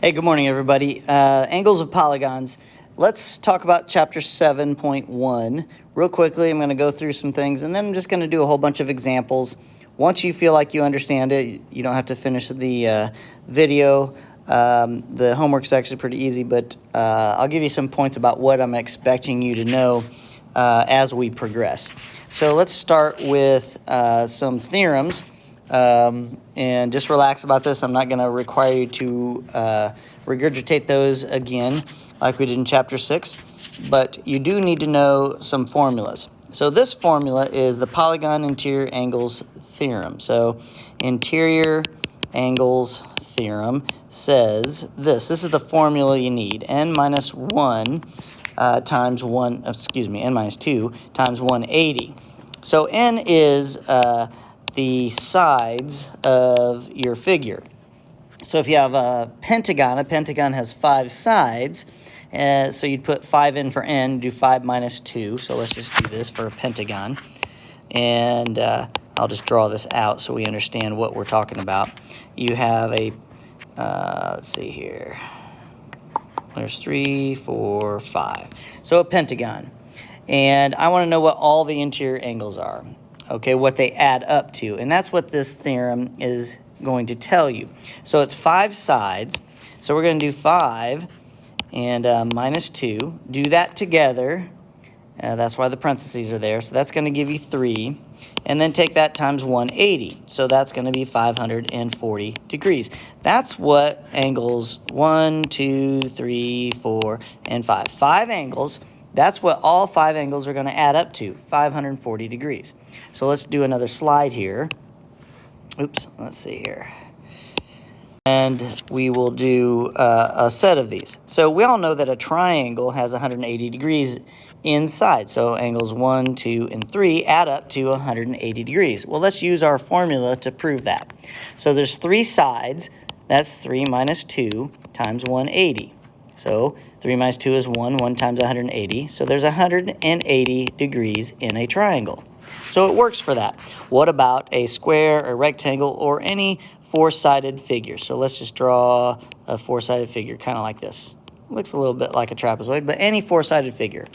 Hey, good morning, everybody. Angles of polygons. Let's talk about chapter 7.1. Real quickly, I'm going to go through some things, and then I'm just going to do a whole bunch of examples. Once you feel like you understand it, you don't have to finish the video. The homework's actually pretty easy, but I'll give you some points about what I'm expecting you to know as we progress. So let's start with some theorems. And just relax about this. I'm not going to require you to regurgitate those again like we did in chapter 6, but you do need to know some formulas. So this formula is the polygon interior angles theorem. So interior angles theorem says this is the formula you need. N minus 1 times 1, N minus 2 times 180. So N is the sides of your figure. So if you have a pentagon has 5 sides, so you'd put 5 in for n, do 5 minus 2. So let's just do this for a pentagon. And I'll just draw this out so we understand what we're talking about. You have a, let's see here. There's 3, 4, 5. So a pentagon. And I want to know what all the interior angles are. Okay, what they add up to. And that's what this theorem is going to tell you. So it's 5 sides. So we're going to do 5 and minus 2. Do that together. That's why the parentheses are there. So that's going to give you 3. And then take that times 180. So that's going to be 540 degrees. That's what angles 1, 2, 3, 4, and 5. 5 angles. That's what all 5 angles are going to add up to, 540 degrees. So let's do another slide here. Oops, let's see here. And we will do a set of these. So we all know that a triangle has 180 degrees inside. So angles 1, 2, and 3 add up to 180 degrees. Well, let's use our formula to prove that. So there's 3 sides. That's 3 minus 2 times 180. So 3 minus 2 is 1, 1 times 180. So there's 180 degrees in a triangle. So it works for that. What about a square, a rectangle, or any four-sided figure? So let's just draw a four-sided figure, kind of like this. Looks a little bit like a trapezoid, but any four-sided figure.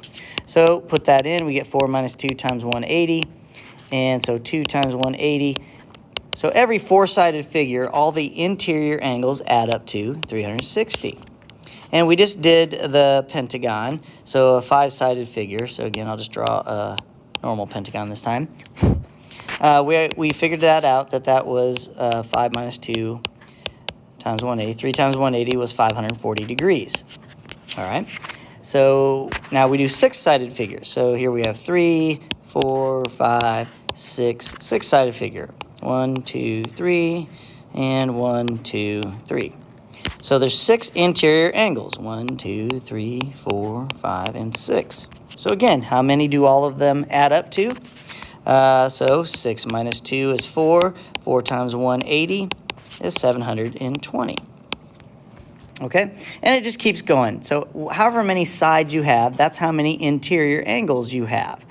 So put that in. We get 4 minus 2 times 180. And so 2 times 180. So every four-sided figure, all the interior angles add up to 360. And we just did the pentagon, so a 5-sided figure. So again, I'll just draw a normal pentagon this time. We figured that out, that was 5 minus 2 times 180. 3 times 180 was 540 degrees. All right. So now we do 6-sided figures. So here we have 3, 4, 5, 6, 6-sided figure. 1, 2, 3, and 1, 2, 3. So there's 6 interior angles. 1, 2, 3, 4, 5, and 6. So again, how many do all of them add up to? So 6 minus 2 is 4. 4 times 180 is 720. Okay? And it just keeps going. So however many sides you have, that's how many interior angles you have.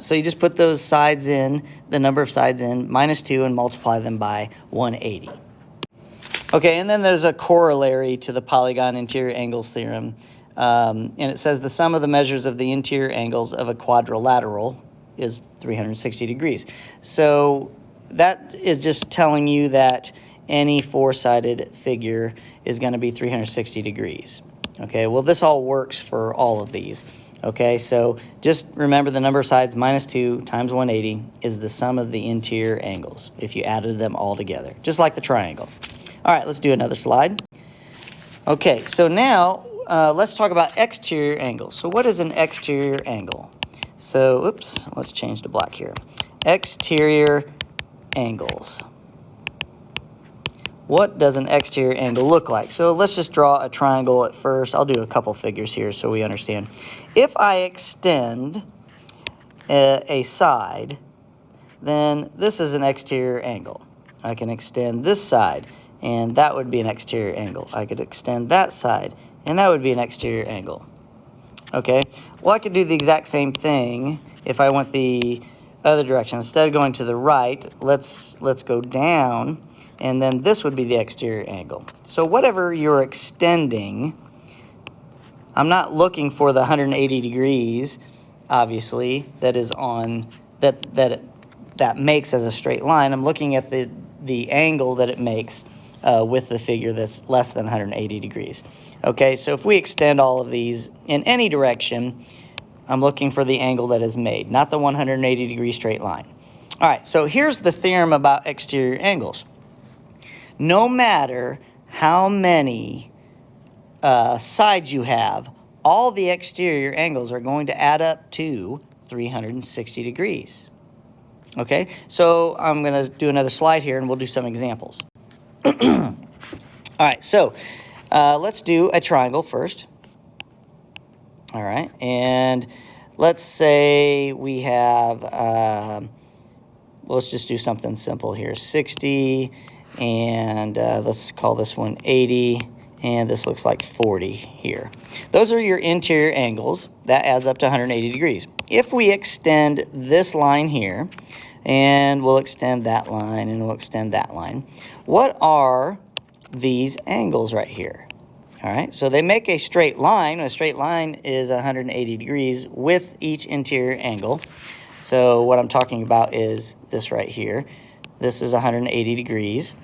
So you just put those sides in, the number of sides in, minus 2, and multiply them by 180. Okay, and then there's a corollary to the polygon interior angles theorem. And it says the sum of the measures of the interior angles of a quadrilateral is 360 degrees. So that is just telling you that any four-sided figure is going to be 360 degrees. Okay, well, this all works for all of these. Okay, so just remember the number of sides minus 2 times 180 is the sum of the interior angles if you added them all together, just like the triangle. All right, let's do another slide. Okay, so now let's talk about exterior angles. So what is an exterior angle? So, oops, let's change to black here. Exterior angles. What does an exterior angle look like? So let's just draw a triangle at first. I'll do a couple figures here so we understand. If I extend a side, then this is an exterior angle. I can extend this side, and that would be an exterior angle. I could extend that side, and that would be an exterior angle. Okay, well, I could do the exact same thing if I went the other direction. Instead of going to the right, let's go down and then this would be the exterior angle. So whatever you're extending, I'm not looking for the 180 degrees, obviously, that is on, that makes as a straight line. I'm looking at the angle that it makes with the figure that's less than 180 degrees. Okay, so if we extend all of these in any direction, I'm looking for the angle that is made, not the 180 degree straight line. All right, so here's the theorem about exterior angles. No matter how many sides you have, all the exterior angles are going to add up to 360 degrees. Okay, so I'm going to do another slide here and we'll do some examples. All right, so let's do a triangle first. All right, and let's say we have, let's just do something simple here, 60, and let's call this one 80, and this looks like 40 here. Those are your interior angles. That adds up to 180 degrees. If we extend this line here, and we'll extend that line, and we'll extend that line, what are these angles right here? All right, so they make a straight line. A straight line is 180 degrees with each interior angle. So what I'm talking about is this right here. This is 180 degrees.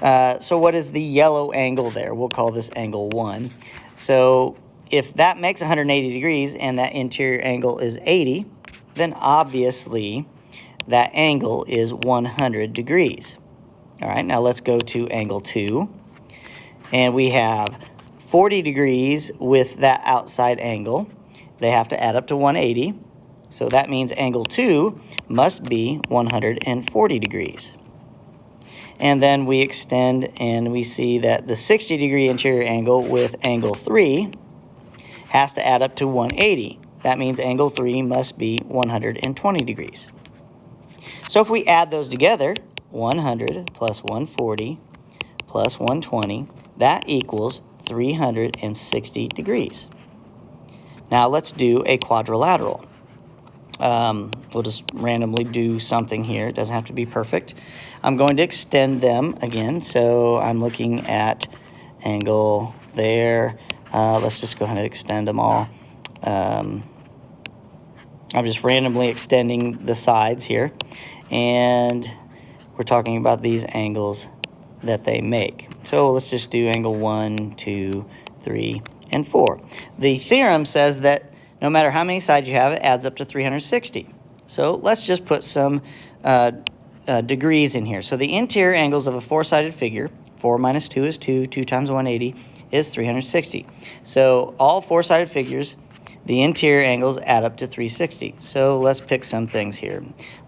So what is the yellow angle there? We'll call this angle 1. So if that makes 180 degrees and that interior angle is 80, then obviously that angle is 100 degrees. All right, now let's go to angle 2. And we have 40 degrees with that outside angle. They have to add up to 180. So that means angle 2 must be 140 degrees. And then we extend and we see that the 60 degree interior angle with angle 3 has to add up to 180. That means angle 3 must be 120 degrees. So if we add those together, 100 plus 140 plus 120, that equals 360 degrees. Now let's do a quadrilateral. We'll just randomly do something here. It doesn't have to be perfect. I'm going to extend them again. So I'm looking at angle there. Let's just go ahead and extend them all. I'm just randomly extending the sides here. And we're talking about these angles that they make. So let's just do angle 1, 2, 3, and 4. The theorem says that no matter how many sides you have, it adds up to 360. So let's just put some degrees in here. So the interior angles of a four-sided figure, 4 minus 2 is 2, 2 times 180 is 360. So all four-sided figures, the interior angles add up to 360. So let's pick some things here.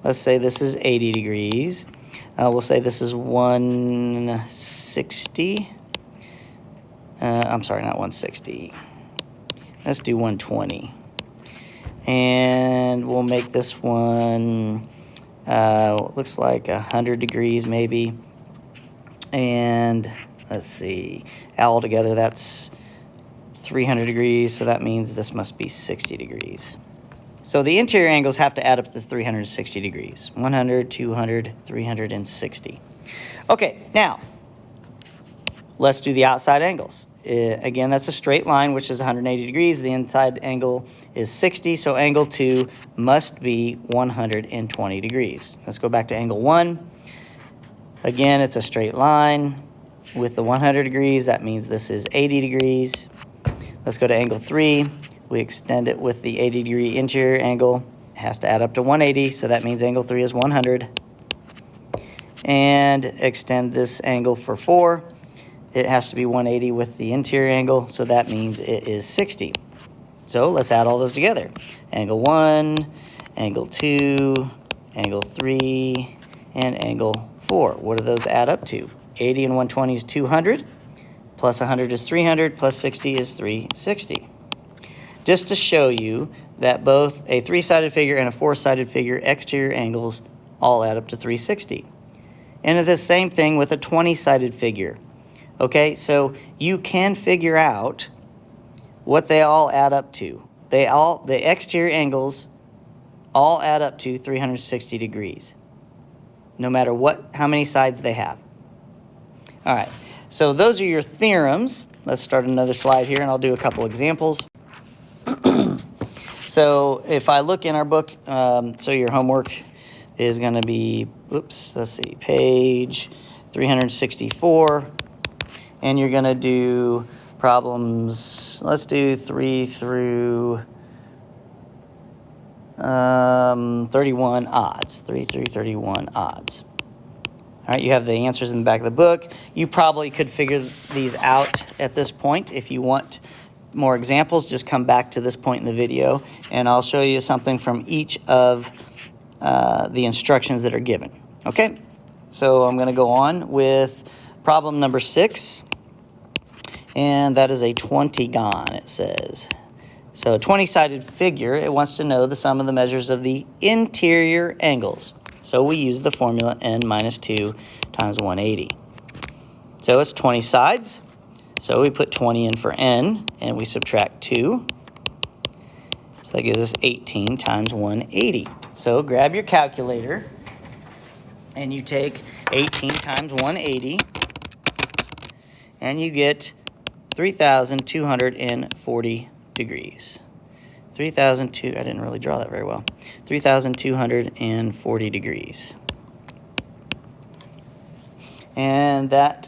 Let's say this is 80 degrees. We'll say this is 160. I'm sorry, not 160. Let's do 120. And we'll make this one, looks like 100 degrees maybe. And let's see, all together that's 300 degrees, so that means this must be 60 degrees. So the interior angles have to add up to 360 degrees. 100, 200, 360. Okay, now, let's do the outside angles. Again, that's a straight line, which is 180 degrees. The inside angle is 60, so angle 2 must be 120 degrees. Let's go back to angle 1. Again, it's a straight line with the 100 degrees. That means this is 80 degrees. Let's go to angle 3. We extend it with the 80 degree interior angle. It has to add up to 180, so that means angle 3 is 100. And extend this angle for 4. It has to be 180 with the interior angle, so that means it is 60. So let's add all those together. Angle 1, angle 2, angle 3, and angle 4. What do those add up to? 80 and 120 is 200, plus 100 is 300, plus 60 is 360. Just to show you that both a three-sided figure and a four-sided figure exterior angles all add up to 360. And it's the same thing with a 20-sided figure. Okay, so you can figure out what they all add up to. The exterior angles all add up to 360 degrees, no matter how many sides they have. All right, so those are your theorems. Let's start another slide here, and I'll do a couple examples. So if I look in our book, so your homework is going to be, let's see, page 364, and you're going to do problems, let's do 3 through 31 odds, 3 through 31 odds. All right, you have the answers in the back of the book. You probably could figure these out at this point. If you want more examples, just come back to this point in the video, and I'll show you something from each of the instructions that are given. Okay, so I'm going to go on with problem number 6, and that is a 20gon, it says. So a 20-sided figure, it wants to know the sum of the measures of the interior angles. So we use the formula n minus 2 times 180. So it's 20 sides. So we put 20 in for n, and we subtract 2. So that gives us 18 times 180. So grab your calculator, and you take 18 times 180, and you get 3,240 degrees. 3,002, I didn't really draw that very well. 3,240 degrees. And that,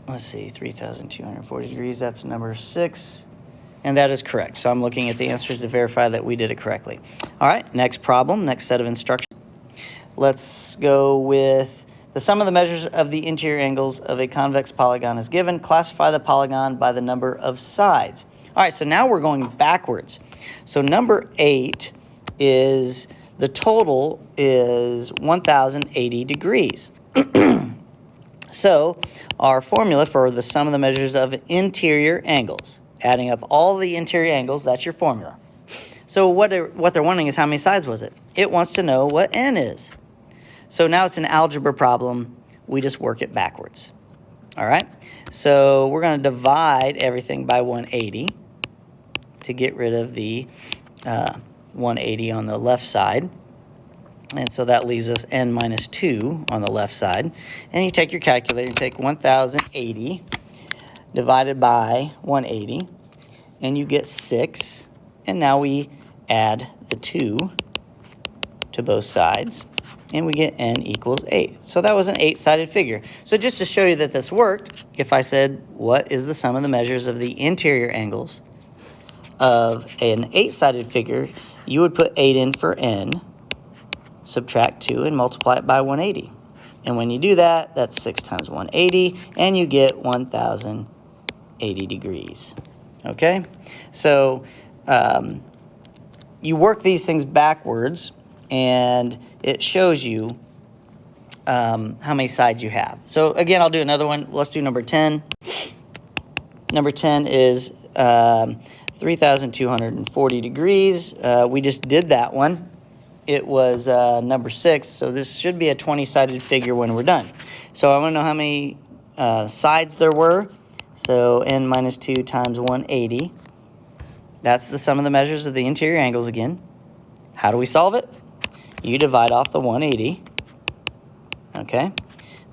let's see, 3,240 degrees, that's number 6. And that is correct. So I'm looking at the answers to verify that we did it correctly. All right, next problem, next set of instructions. Let's go with the sum of the measures of the interior angles of a convex polygon is given. Classify the polygon by the number of sides. All right, so now we're going backwards. So number 8 is, the total is 1,080 degrees. So our formula for the sum of the measures of interior angles, adding up all the interior angles, that's your formula. So what they're wondering is how many sides was it? It wants to know what n is. So now it's an algebra problem. We just work it backwards. All right? So we're going to divide everything by 180 to get rid of the 180 on the left side. And so that leaves us n minus 2 on the left side. And you take your calculator and take 1,080 divided by 180, and you get 6. And now we add the 2 to both sides, and we get n equals 8. So that was an 8-sided figure. So just to show you that this worked, if I said, what is the sum of the measures of the interior angles of an 8-sided figure, you would put 8 in for n, subtract 2, and multiply it by 180. And when you do that, that's 6 times 180, and you get 1,080 degrees. Okay? So you work these things backwards, and it shows you how many sides you have. So again, I'll do another one. Let's do number 10. Number 10 is 3,240 degrees. We just did that one. It was number 6, so this should be a 20-sided figure when we're done. So I want to know how many sides there were. So n minus 2 times 180. That's the sum of the measures of the interior angles again. How do we solve it? You divide off the 180. Okay?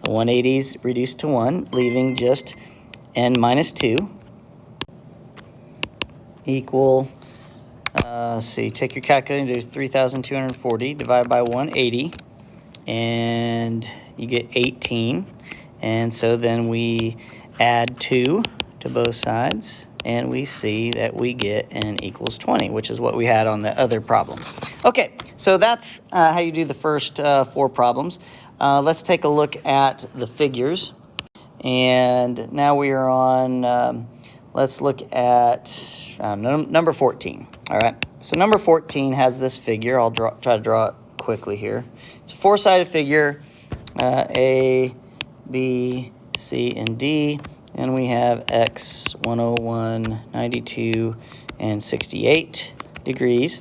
The 180's reduced to 1, leaving just n minus 2 equal, let's see, take your calculator and do 3,240 divided by 180, and you get 18. And so then we add 2 to both sides, and we see that we get n equals 20, which is what we had on the other problem. Okay, so that's how you do the first 4 problems. Let's take a look at the figures. And now we are on, let's look at number 14. All right, so number 14 has this figure. I'll try to draw it quickly here. It's a 4-sided figure, A, B, C, and D. And we have x, 101, 92, and 68 degrees.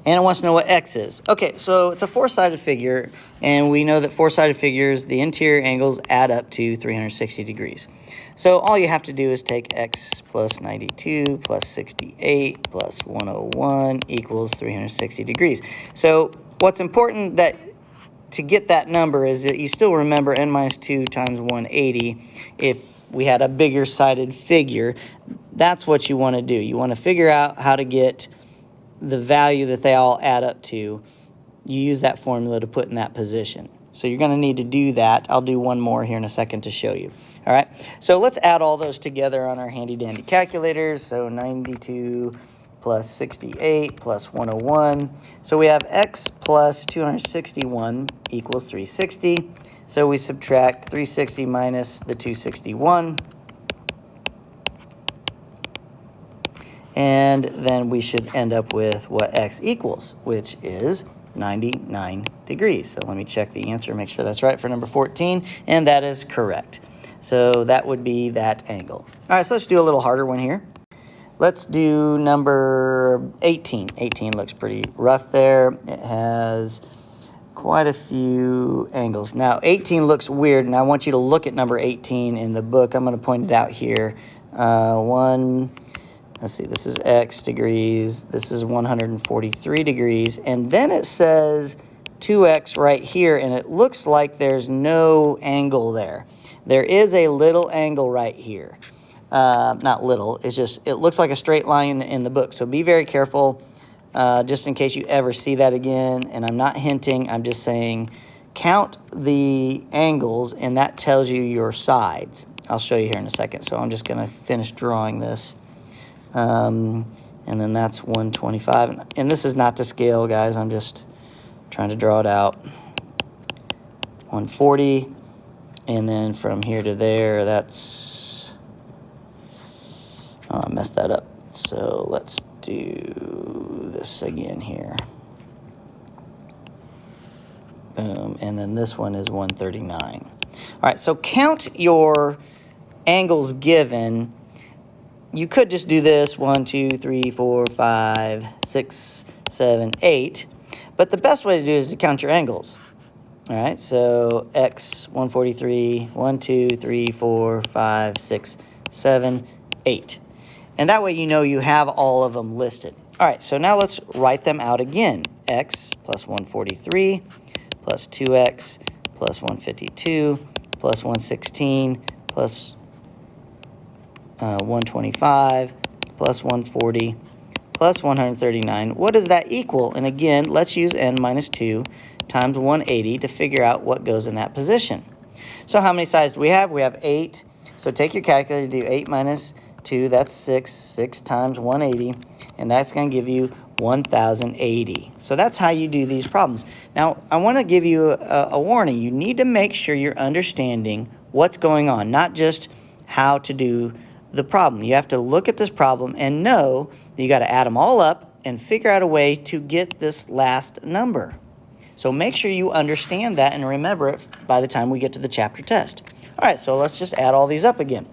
And it wants to know what x is. Okay, so it's a 4-sided figure, and we know that 4-sided figures, the interior angles add up to 360 degrees. So all you have to do is take x plus 92 plus 68 plus 101 equals 360 degrees. So what's important that to get that number is that you still remember n minus 2 times 180. If we had a bigger sided figure, that's what you want to do. You want to figure out how to get the value that they all add up to. You use that formula to put in that position. So you're going to need to do that. I'll do one more here in a second to show you. All right, so let's add all those together on our handy dandy calculators. So 92 plus 68 plus 101. So we have x plus 261 equals 360. So we subtract 360 minus the 261. And then we should end up with what x equals, which is 99 degrees. So let me check the answer, make sure that's right for number 14, and that is correct. So that would be that angle. All right, so let's do a little harder one here. Let's do number 18. 18 looks pretty rough there. It has quite a few angles. Now, 18 looks weird, and I want you to look at number 18 in the book. I'm going to point it out here. Let's see, this is x degrees, this is 143 degrees, and then it says 2x right here, and it looks like there's no angle there. There is a little angle right here. Not little, it's just, it looks like a straight line in the book, so be very careful just in case you ever see that again, and I'm not hinting, I'm just saying count the angles, and that tells you your sides. I'll show you here in a second, so I'm just going to finish drawing this. And then that's 125, and this is not to scale, guys, I'm just trying to draw it out. 140, and then from here to there, that's, oh, I messed that up, so let's do this again here. Boom, and then this one is 139. All right, so count your angles given. You could just do this 1, 2, 3, 4, 5, 6, 7, 8. But the best way to do it is to count your angles. All right, so x 143, 1, 2, 3, 4, 5, 6, 7, 8. And that way you know you have all of them listed. All right, so now let's write them out again. X plus 143 plus 2x plus 152 plus 116 plus 125 plus 140 plus 139. What does that equal? And again, let's use n minus 2 times 180 to figure out what goes in that position. So how many sides do we have? We have 8. So take your calculator, do 8 minus 2, that's 6. 6 times 180, and that's going to give you 1,080. So that's how you do these problems. Now, I want to give you a warning. You need to make sure you're understanding what's going on, not just how to do the problem. You have to look at this problem and know that you got to add them all up and figure out a way to get this last number. So make sure you understand that and remember it by the time we get to the chapter test. All right, so let's just add all these up again.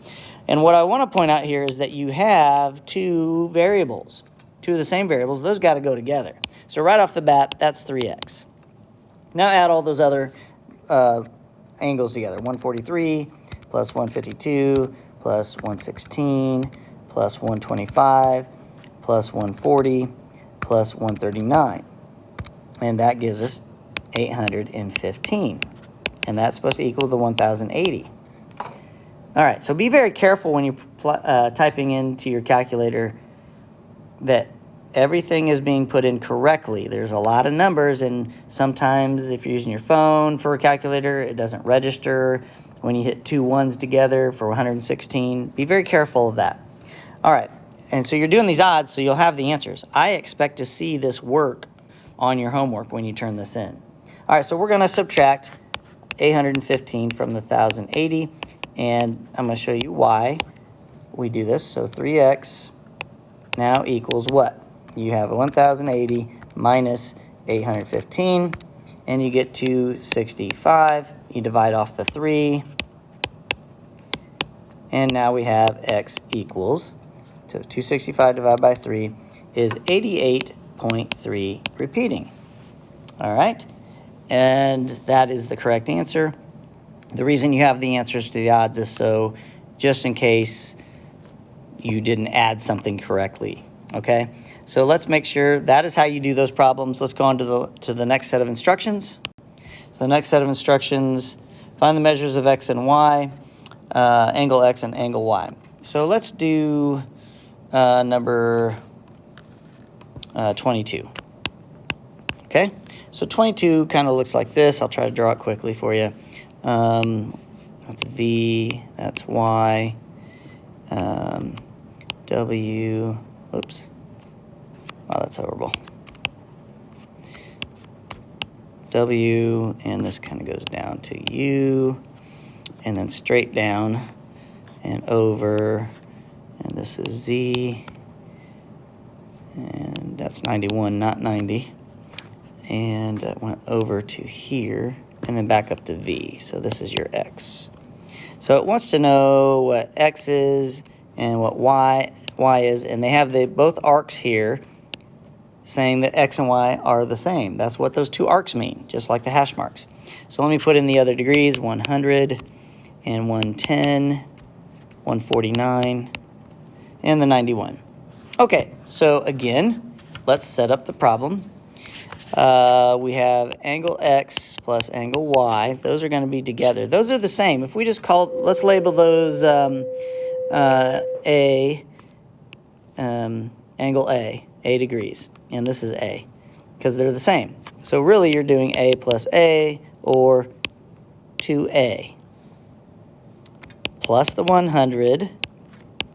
And what I want to point out here is that you have two variables, two of the same variables. Those got to go together. So right off the bat, that's 3x. Now add all those other angles together. 143 plus 152 plus 116 plus 125 plus 140 plus 139. And that gives us 815. And that's supposed to equal the 1,080. All right, so be very careful when you're typing into your calculator that everything is being put in correctly. There's a lot of numbers, and sometimes if you're using your phone for a calculator, it doesn't register when you hit two ones together for 116. Be very careful of that. All right, and so you're doing these odds, so you'll have the answers. I expect to see this work on your homework when you turn this in. All right, so we're going to subtract 815 from the 1,080, and I'm going to show you why we do this. So 3x now equals what? You have 1,080 minus 815, and you get 265. You divide off the 3, and now we have x equals, so 265 divided by 3 is 88.3 repeating. All right, and that is the correct answer. The reason you have the answers to the odds is so just in case you didn't add something correctly, okay? So let's make sure that is how you do those problems. Let's go on to the next set of instructions. So the next set of instructions, find the measures of x and y, angle x and angle y. So let's do number 22. Okay, so 22 kind of looks like this. I'll try to draw it quickly for you. That's V, that's Y, W, whoops, wow, that's horrible. W, and this kind of goes down to U, and then straight down and over, and this is Z, and that's 91, not 90, and that went over to here, and then back up to V, so this is your X. So it wants to know what X is and what Y is, and they have both arcs here saying that X and Y are the same. That's what those two arcs mean, just like the hash marks. So let me put in the other degrees, 100 and 110, 149, and the 91. Okay, so again, let's set up the problem. We have angle X plus angle Y. Those are going to be together. Those are the same. If we just let's label those angle A degrees. And this is A, because they're the same. So really you're doing A plus A, or 2A. Plus the 100,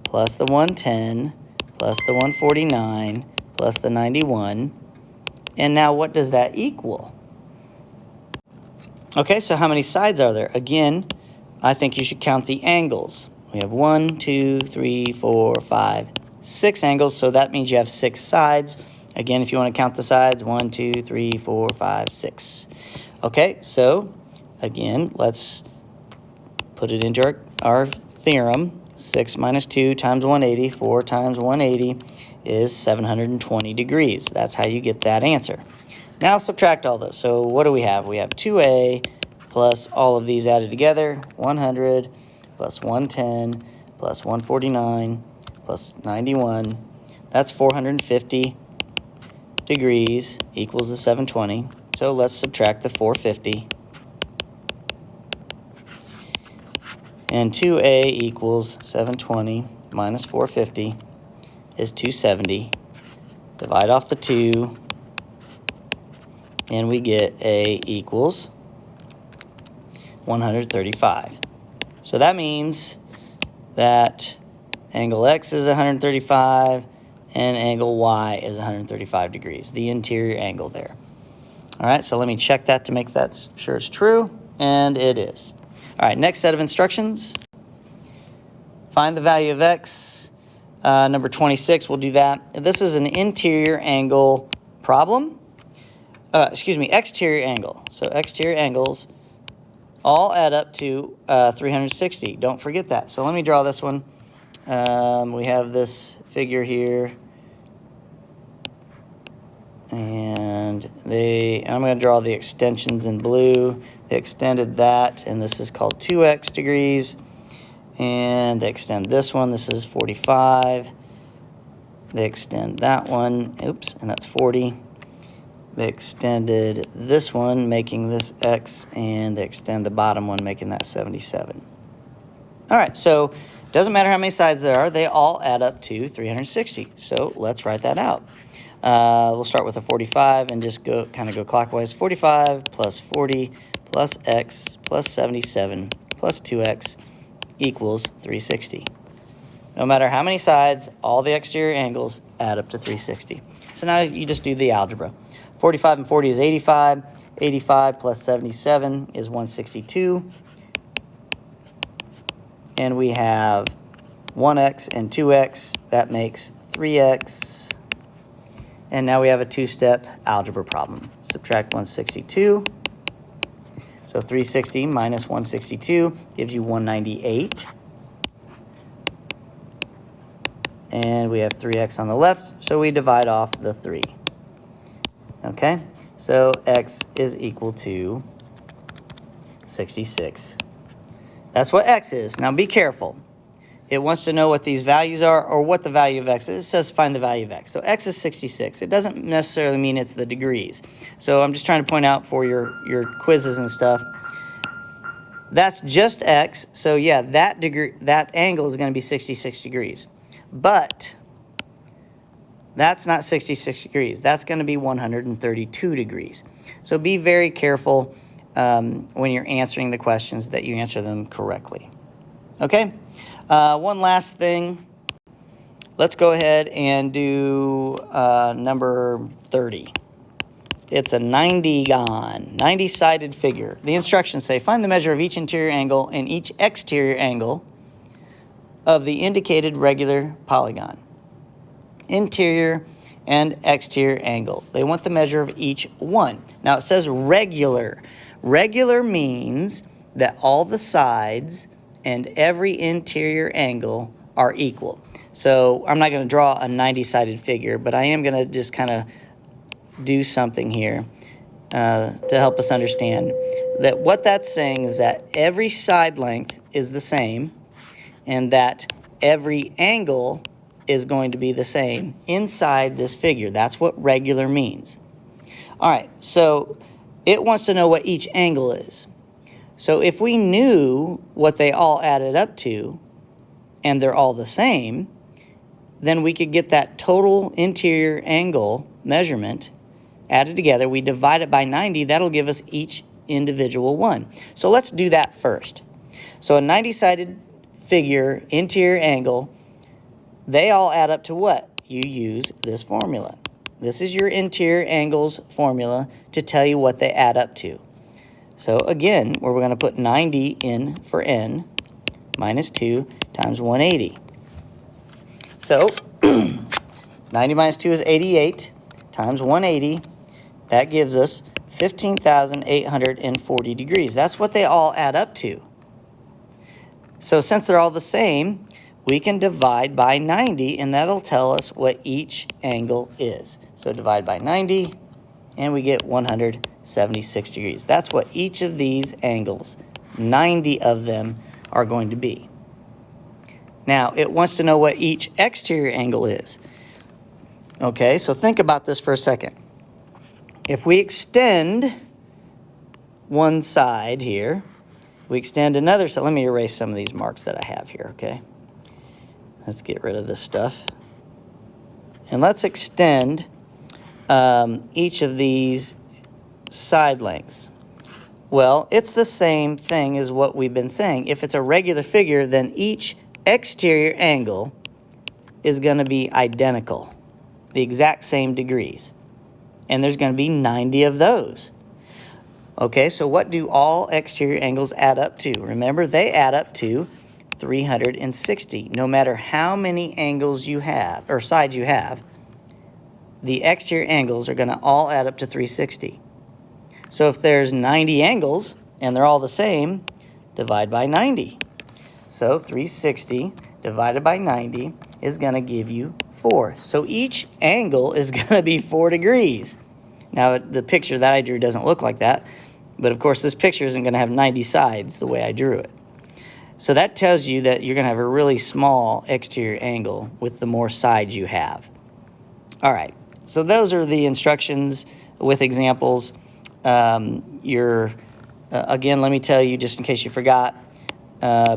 plus the 110, plus the 149, plus the 91. And now what does that equal? Okay, so how many sides are there? Again, I think you should count the angles. We have 1, 2, 3, 4, 5, 6 angles, so that means you have 6 sides. Again, if you want to count the sides, 1, 2, 3, 4, 5, 6. Okay, so again, let's put it into our theorem. 6 minus 2 times 180, 4 times 180 is 720 degrees. That's how you get that answer. Now subtract all those. So what do we have? We have 2A plus all of these added together, 100 plus 110 plus 149 plus 91. That's 450 degrees equals the 720. So let's subtract the 450. And 2A equals 720 minus 450 is 270. Divide off the 2, and we get A equals 135. So that means that angle X is 135 and angle Y is 135 degrees, the interior angle there. All right, so let me check that to make that sure it's true, and it is. All right, next set of instructions. Find the value of X. Number 26, we'll do that. This is an interior angle problem. Exterior angle. So exterior angles all add up to 360. Don't forget that. So let me draw this one. We have this figure here. And I'm going to draw the extensions in blue. They extended that, and this is called 2x degrees. And they extend this one. This is 45. They extend that one. Oops, and that's 40. They extended this one, making this x, and they extend the bottom one, making that 77. All right, so it doesn't matter how many sides there are. They all add up to 360. So let's write that out. We'll start with a 45 and just go clockwise. 45 plus 40 plus x plus 77 plus 2x equals 360. No matter how many sides, all the exterior angles add up to 360. So now you just do the algebra. 45 and 40 is 85. 85 plus 77 is 162. And we have 1x and 2x. That makes 3x. And now we have a two-step algebra problem. Subtract 162. So 360 minus 162 gives you 198. And we have 3x on the left, so we divide off the 3. Okay, so x is equal to 66. That's what x is. Now be careful. it wants to know what these values are or what the value of x is. It says find the value of x. So x is 66. It doesn't necessarily mean it's the degrees. So I'm just trying to point out for your quizzes and stuff, that's just x. So yeah, that angle is going to be 66 degrees. But that's not 66 degrees. That's going to be 132 degrees. So be very careful when you're answering the questions that you answer them correctly. Okay? One last thing. Let's go ahead and do number 30. It's a 90-sided figure. The instructions say, find the measure of each interior angle and each exterior angle of the indicated regular polygon. Interior and exterior angle. They want the measure of each one. Now it says regular. Regular means that all the sides and every interior angle are equal. So I'm not going to draw a 90-sided figure, but I am going to just kind of do something here to help us understand that what that's saying is that every side length is the same and that every angle is going to be the same inside this figure. That's what regular means. All right, so it wants to know what each angle is. So if we knew what they all added up to, and they're all the same, then we could get that total interior angle measurement added together. We divide it by 90. That'll give us each individual one. So let's do that first. So a 90-sided figure, interior angle, they all add up to what? You use this formula. This is your interior angles formula to tell you what they add up to. So again, we're going to put 90 in for n minus 2 times 180. So 90 minus 2 is 88 times 180. That gives us 15,840 degrees. That's what they all add up to. So since they're all the same, we can divide by 90, and that'll tell us what each angle is. So divide by 90, and we get 176 degrees. That's what each of these angles, 90 of them, are going to be. Now, it wants to know what each exterior angle is. Okay, so think about this for a second. If we extend one side here, we extend another side. Let me erase some of these marks that I have here, okay? Let's get rid of this stuff. And let's extend each of these side lengths. Well, it's the same thing as what we've been saying. If it's a regular figure, then each exterior angle is going to be identical, the exact same degrees. And there's going to be 90 of those. Okay, so what do all exterior angles add up to? Remember, they add up to 360. No matter how many angles you have, or sides you have, the exterior angles are going to all add up to 360. So if there's 90 angles, and they're all the same, divide by 90. So 360 divided by 90 is going to give you 4. So each angle is going to be 4 degrees. Now, the picture that I drew doesn't look like that, but of course this picture isn't going to have 90 sides the way I drew it. So that tells you that you're going to have a really small exterior angle with the more sides you have. All right, so those are the instructions with examples. Again, let me tell you, just in case you forgot,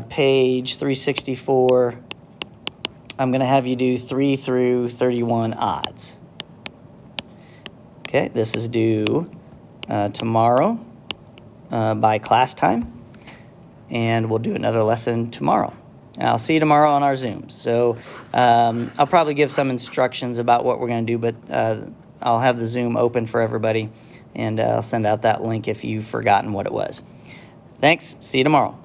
page 364, I'm going to have you do 3 through 31 odds. Okay, this is due tomorrow by class time, and we'll do another lesson tomorrow. I'll see you tomorrow on our Zoom. So I'll probably give some instructions about what we're going to do, but I'll have the Zoom open for everybody, and I'll send out that link if you've forgotten what it was. Thanks. See you tomorrow.